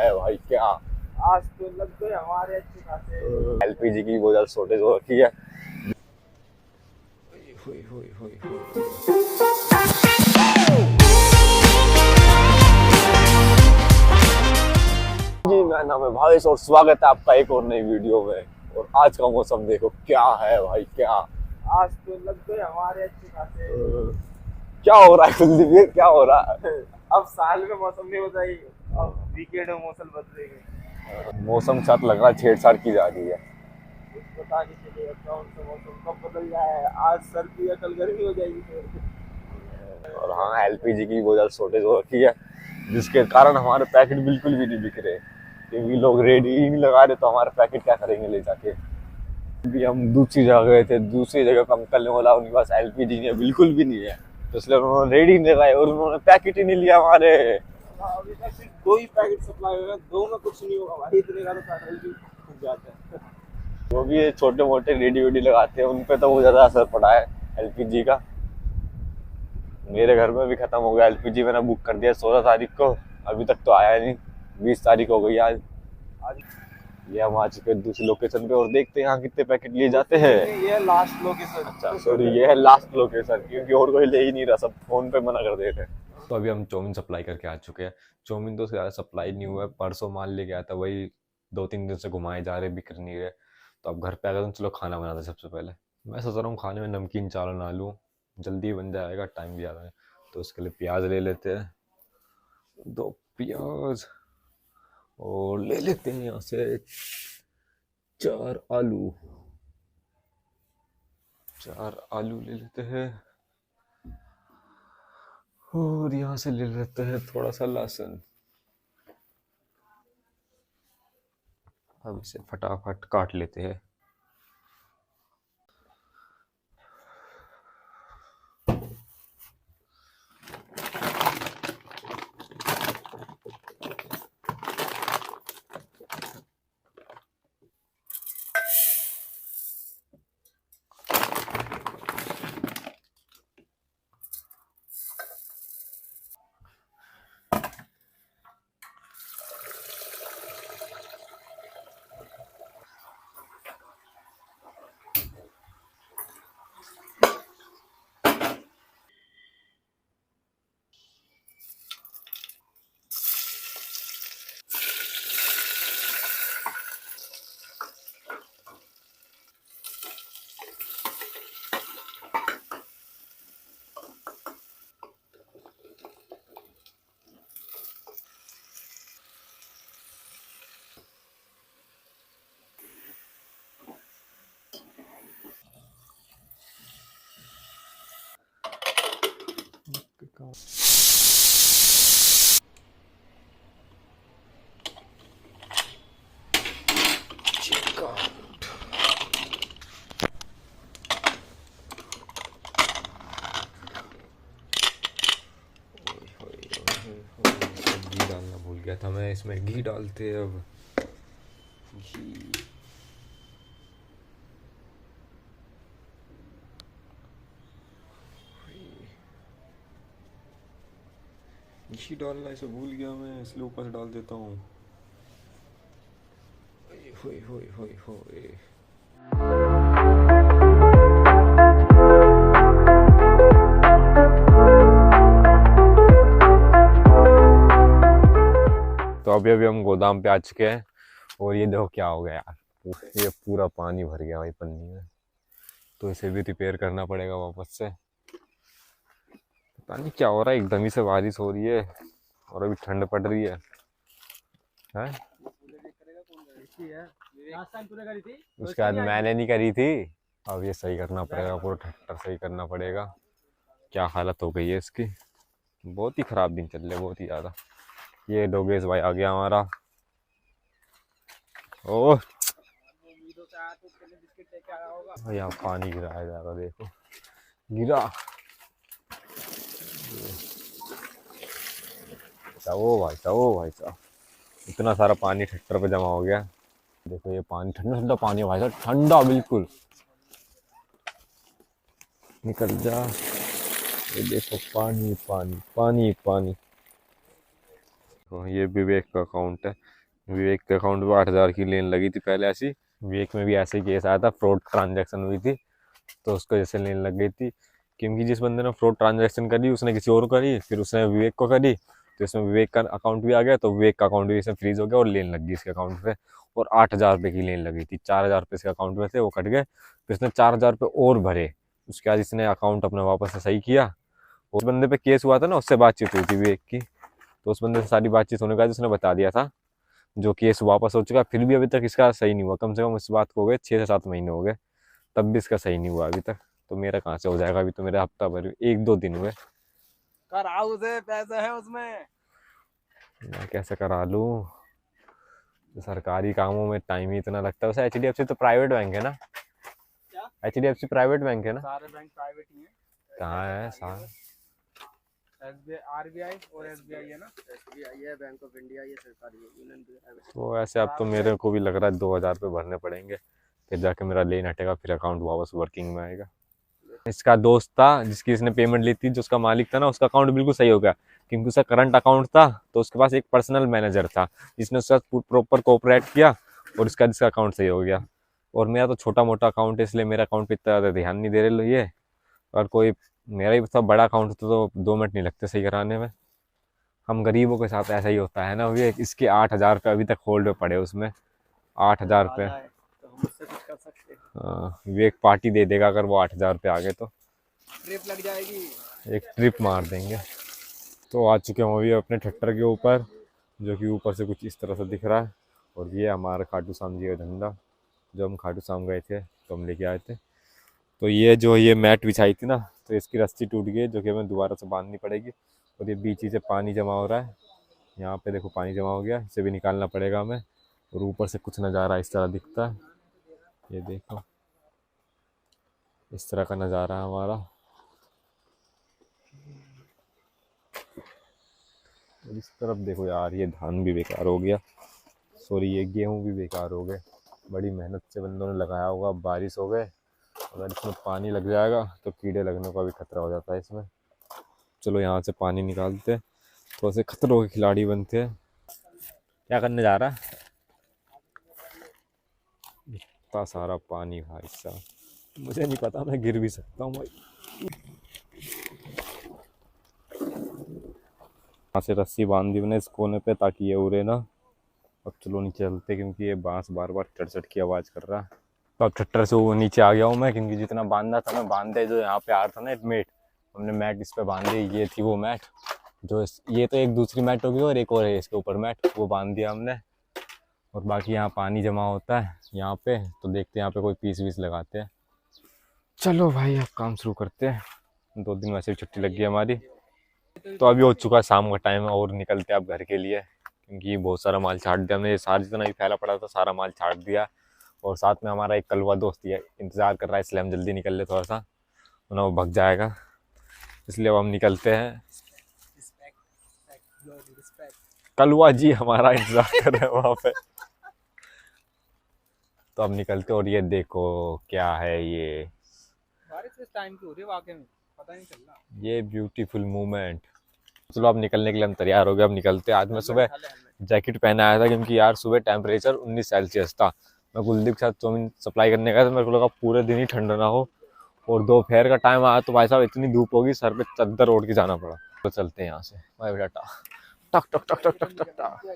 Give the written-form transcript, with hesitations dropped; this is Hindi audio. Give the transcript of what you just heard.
है भाई क्या। आज तो लग गए हमारे अच्छे खासे। एलपीजी की बहुत ज्यादा शॉर्टेज हो रखी है। जी मेरा नाम है भावेश और स्वागत है आपका एक और नई वीडियो में। और आज का मौसम देखो क्या है भाई क्या। आज तो लग गए हमारे अच्छे खासे। क्या हो रहा है कुलदीप, ये क्या हो रहा है। अब साल में मौसम नहीं होता ही, अब वीकेंड में मौसम बदलेंगे। मौसम के साथ लग रहा है छेड़छाड़ की जा रही है। कुछ पता नहीं चलेगा कौन सा मौसम कब बदल जाए। आज सर्दी है कल गर्मी हो जाएगी फिर। और हाँ एलपीजी की बहुत ज्यादा शॉर्टेज हो रखी है, जिसके कारण हमारे पैकेट बिल्कुल भी नहीं बिक रहे, क्योंकि लोग रेडी ही नहीं लगा रहे, तो हमारे पैकेट क्या करेंगे ले जाके। अभी हम दूसरी जगह गए थे, दूसरी जगह पर अंकल ने बोला उनके पास एलपीजी नहीं है, बिल्कुल भी नहीं है, तो इसलिए उन्होंने रेडी नहीं लगाए और उन्होंने पैकेट ही नहीं लिया हमारे। अभी तक सिर्फ 2 ही पैकेट सप्लाई हुए हैं, 2 में कुछ नहीं होगा भाई, इतने का तो पेट्रोल भी फूक जाता है। जो भी ये छोटे मोटे रेडी वेडी लगाते हैं उन पे तो बहुत ज्यादा असर पड़ा है एलपीजी का। मेरे घर में भी खत्म हो गया एलपीजी, मैंने बुक कर दिया 16 तारीख को, अभी तक तो आया नहीं। 20 तारीख हो गई आज। ये हम आ चुके हैं दूसरी लोकेशन पे और देखते हैं यहाँ कितने पैकेट लिए जाते हैं। ये लास्ट लोकेशन। अच्छा सॉरी, ये है लास्ट लोकेशन, क्योंकि और कोई ले ही नहीं रहा, सब फोन पे मना कर दे रहे हैं। तो अभी हम चाउमीन सप्लाई करके आ चुके हैं। चाउमीन तो ज़्यादा सप्लाई नहीं हुआ है, परसों माल लेके आया था, वही 2-3 दिन से घुमाए जा रहे, बिक नहीं रहे। तो अब घर पे आ गए तो चलो खाना बनाते सबसे पहले। मैं सोच रहा हूँ खाने में नमकीन चावल बना लूँ, जल्दी बन जाएगा, टाइम भी ज़्यादा है। तो उसके लिए प्याज ले लेते हैं, 2 प्याज, और ले लेते हैं यहाँ से 4 आलू, 4 आलू ले लेते हैं। और यहाँ से ले लेते हैं थोड़ा सा लहसुन। अब इसे फटाफट काट लेते हैं। घी डालना भूल गया था मैं, इसमें घी डालते हैं अब। घी डालना इसे भूल गया मैं, इसलिए ऊपर से डाल देता हूँ। होए होए होए होए। तो अभी अभी हम गोदाम पे आ चुके हैं और ये देखो क्या हो गया यार, ये पूरा पानी भर गया भाई पन्नी में। तो इसे भी रिपेयर करना पड़ेगा वापस से। पता नहीं क्या हो रहा है, एकदम ही से बारिश हो रही है और अभी ठंड पड़ रही है, हैं? उसके बाद मैंने नहीं करी थी, अब ये सही करना पड़ेगा, पूरा ट्रैक्टर सही करना पड़ेगा। क्या हालत हो गई है इसकी, बहुत ही खराब दिन चल रहे, बहुत ही ज़्यादा। ये डोगेश भाई आ गया हमारा। ओह यहाँ पानी गिरा है ज़्यादा, देखो गिरा। चाओ भाई चाओ भाई साहब, इतना सारा पानी ट्रैक्टर पे जमा हो गया। देखो ये पानी ठंडा ठंडा पानी है भाई साहब, ठंडा बिल्कुल। निकल जा, ये देखो पानी पानी पानी पानी। तो ये विवेक का अकाउंट है। विवेक के अकाउंट में 8,000 की लेन लगी थी पहले ऐसी। विवेक में भी ऐसे ही केस आया था, फ्रॉड ट्रांजैक्शन हुई थी तो उसको जैसे लेन लग गई थी। क्योंकि जिस बंदे ने फ्रॉड ट्रांजैक्शन करी उसने किसी और को करी, फिर उसने विवेक को करी, तो इसमें विवेक का अकाउंट भी आ गया, तो विवेक का अकाउंट भी इसमें फ्रीज हो गया और लेन लग गई इसके अकाउंट पे। और 8,000 रुपये की लेन लगी थी, 4,000 रुपये इसके अकाउंट में थे, वो कट गए। फिर इसने 4,000 रुपये और भरे। उसके बाद इसने अकाउंट अपना वापस से सही किया। उस बंदे पे केस हुआ था ना, उससे बातचीत हुई थी विवेक की, तो उस बंदे से सारी बातचीत होने के बाद उसने बता दिया था जो केस वापस हो चुका। फिर भी अभी तक इसका सही नहीं हुआ, कम से कम इस बात को हो गए 6 से 7 महीने हो गए, तब भी इसका सही नहीं हुआ अभी तक। तो मेरा कहाँ से हो जाएगा, अभी तो मेरा हफ्ता भर 1-2 दिन हुए। करा उसे, पैसा है उसमें। मैं कैसे करा लूँ, तो सरकारी कामों में टाइम ही इतना लगता है। वैसे HDFC तो प्राइवेट बैंक है ना? क्या? HDFC प्राइवेट बैंक है ना? सारे बैंक प्राइवेट ही हैं। कहाँ है सारा? RBI और SBI है ना। SBI है, बैंक ऑफ इंडिया, ये सरकारी है, यूनियन प्राइवेट। तो ऐसे अब तो मेरे को भी लग रहा है 2,000 रुपये भरने पड़ेंगे, फिर जाके मेरा लेन हटेगा, फिर अकाउंट वापस वर्किंग में आएगा। इसका दोस्त था जिसकी इसने पेमेंट ली थी, जो उसका मालिक था ना, उसका अकाउंट बिल्कुल सही हो गया क्योंकि उसका करंट अकाउंट था, तो उसके पास एक पर्सनल मैनेजर था जिसने उसका प्रॉपर कोऑपरेट किया और इसका जिसका अकाउंट सही हो गया। और मेरा तो छोटा मोटा अकाउंट है, इसलिए मेरा अकाउंट पे इतना ज़्यादा ध्यान नहीं दे रहे ये। और कोई मेरा ही सब बड़ा अकाउंट होता तो 2 मिनट नहीं लगते सही कराने में। हम गरीबों के साथ ऐसा ही होता है ना। ये इसके 8,000 रुपये अभी तक होल्ड में पड़े उसमें, 8,000 रुपये। तो हम उससे कुछ कर सकते हैं। विवेक पार्टी दे देगा अगर वो 8,000 रुपये आ गए तो। ट्रिप लग जाएगी। एक ट्रिप मार देंगे। तो आ चुके हैं अभी अपने ट्रैक्टर के ऊपर, जो कि ऊपर से कुछ इस तरह से दिख रहा है। और ये हमारा खाटू श्याम जी का झंडा, जो हम खाटू श्याम गए थे तो हम लेके आए थे। तो ये मैट बिछाई थी ना, तो इसकी रस्सी टूट गई, जो कि हमें दोबारा से बांधनी पड़ेगी। और ये बीच ही से पानी जमा हो रहा है, यहाँ पे देखो पानी जमा हो गया, इसे भी निकालना पड़ेगा हमें। और ऊपर से कुछ नज़ारा इस तरह दिखता है, ये देखो इस तरह का नज़ारा है हमारा। और इस तरफ देखो यार, ये धान भी बेकार हो गया, सॉरी ये गेहूं भी बेकार हो गए। बड़ी मेहनत से बंदों ने लगाया होगा, बारिश हो गए, अगर इसमें पानी लग जाएगा तो कीड़े लगने का भी खतरा हो जाता है इसमें। चलो यहाँ से पानी निकालते हैं, तो ऐसे खतरों के खिलाड़ी बनते हैं। क्या करने जा रहा है? इतना सारा पानी भाई साहब, मुझे नहीं पता, मैं गिर भी सकता हूँ भाई। यहाँ से रस्सी बांध दी मैंने इस कोने पे ताकि ये उड़े ना। अब चलो नीचे चलते क्योंकि ये बांस बार बार चट की आवाज़ कर रहा है। तो अब ट्रैक्टर से वो नीचे आ गया हूँ मैं, क्योंकि जितना बांधना था मैं बांधे। जो यहाँ पे आ रहा था ना एक मैट, हमने मैट इस पे बांध दी, ये थी वो मैट। ये तो एक दूसरी मैट होगी और एक और है इसके ऊपर मैट, वो बांध दिया हमने। और बाकी यहाँ पानी जमा होता है यहाँ पे, तो देखते हैं यहाँ पे कोई पीस वीस लगाते हैं। चलो भाई अब काम शुरू करते हैं, 2 दिन वैसे भी छुट्टी लग गई हमारी। तो अभी हो चुका है शाम का टाइम और निकलते हैं अब घर के लिए, क्योंकि बहुत सारा माल छाट दिया हमने। ये सारा जितना भी फैला पड़ा था सारा माल छाट दिया। और साथ में हमारा एक कलवा दोस्त ही है, इंतज़ार कर रहा है, इसलिए हम जल्दी निकल ले थोड़ा सा, वरना वो भग जाएगा। इसलिए अब हम निकलते हैं। कलवा जी हमारा इंतज़ार कर रहे हैं वहाँ पे। तो अब निकलते, और ये देखो क्या है ये, बारिश इस टाइम की हो रही है वाकई में, पता नहीं चल रहा। ये ब्यूटीफुल मोमेंट। चलो अब निकलने के लिए हम तैयार हो गए, अब निकलते हैं। आज मैं सुबह जैकेट पहना आया था क्योंकि यार सुबह टेम्परेचर 19 सेल्सियस था। मैं कुलदीप के साथ चाउमीन सप्लाई करने गया तो मेरे को लगा पूरे दिन ही ठंड ना हो, और दोपहर का टाइम आया तो भाई साहब इतनी धूप होगी, सर पे चद्दर ओढ़ के जाना पड़ा। तो चलते हैं यहाँ से, बाय बेटा। टक टक टक टक टक टक टक।